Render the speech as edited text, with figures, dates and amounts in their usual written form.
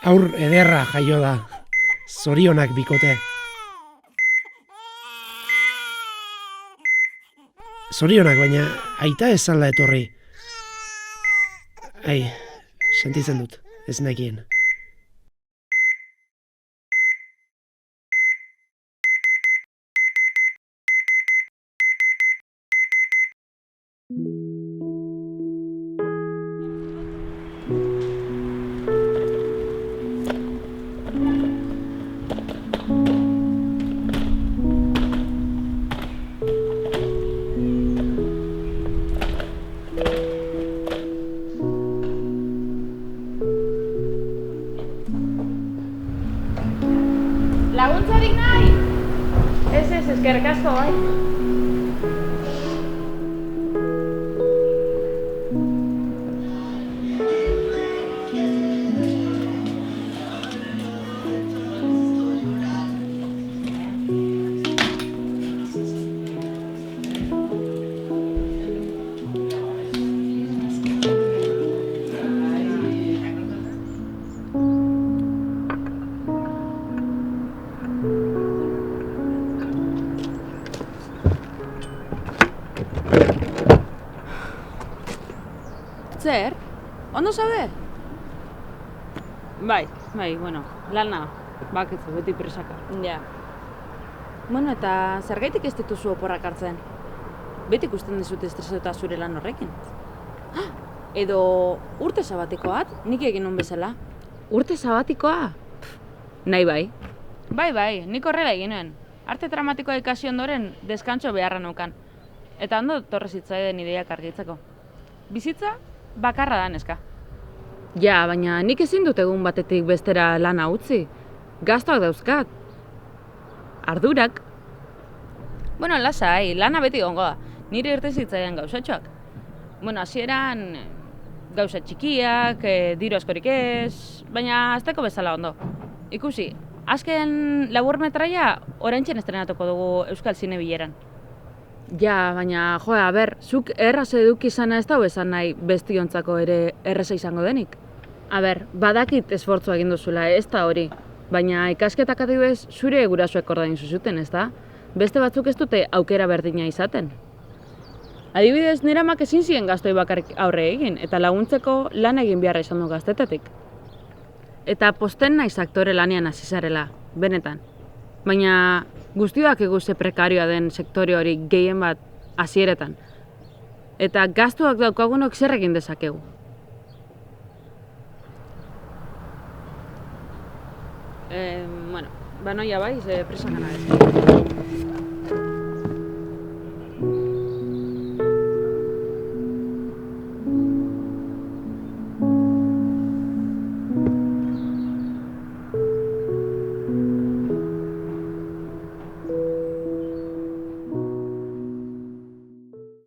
Haur ederra jaio da, zorionak bikote. Zorionak, baina aita ezala etorri. Ai, sentitzen dut, ez nekien. Laguntzarik nahi? Ez, eskerrik asko, bai. Zer? Ondo zaude? Bai, bueno, lana, bakitzu, beti presaka. Ja. Bueno, eta zergaitik ez dituzu oporrak hartzen? Beti ikusten dizute estresatuta zure lan horrekin. Edo urte sabatikoat, nik egin nun bezala. Urte sabatikoa? Nahi bai. Bai, nik horrela egin nuen. Arte dramatikoa ikasi ondoren deskantso beharra neukan. Eta ondo torre zitzaiden ideiak argitzeko. Bizitza bakarra da, neska. Ja, baina nik ezin dut egun batetik bestera lana utzi. Gastuak dauzkat. Ardurak. Bueno, lasai, lana beti gongo da. Nire irte zitzaidan gauzatxoak. Bueno, hasieran gauza txikiak, diru askorik ez, baina azteko bezala ondo. Ikusi, azken laburmetraia oraintxen estrenatuko dugu Euskal Zine Bileran. Ja, baina, zuk erraz eduki izana ez dago esan nahi bestiontzako ere erraza izango denik. Badakit esfortzua egin duzula, ez da hori. Baina ikasketak adibidez zure gurasoek ordain zuzuten, ez da? Beste batzuk ez dute aukera berdina izaten. Adibidez, nire amak ezin ziren gastoi bakarrik aurre egin, eta laguntzeko lan egin beharra izan du gaztetetik. Eta posten naiz aktore lanean hasi zarela, benetan. Baina guztioak ze prekarioa den sektore hori gehien bat hasieretan. Eta gastuak daukagunok zer egin dezakegu. Noia bai, ze presak gana ez.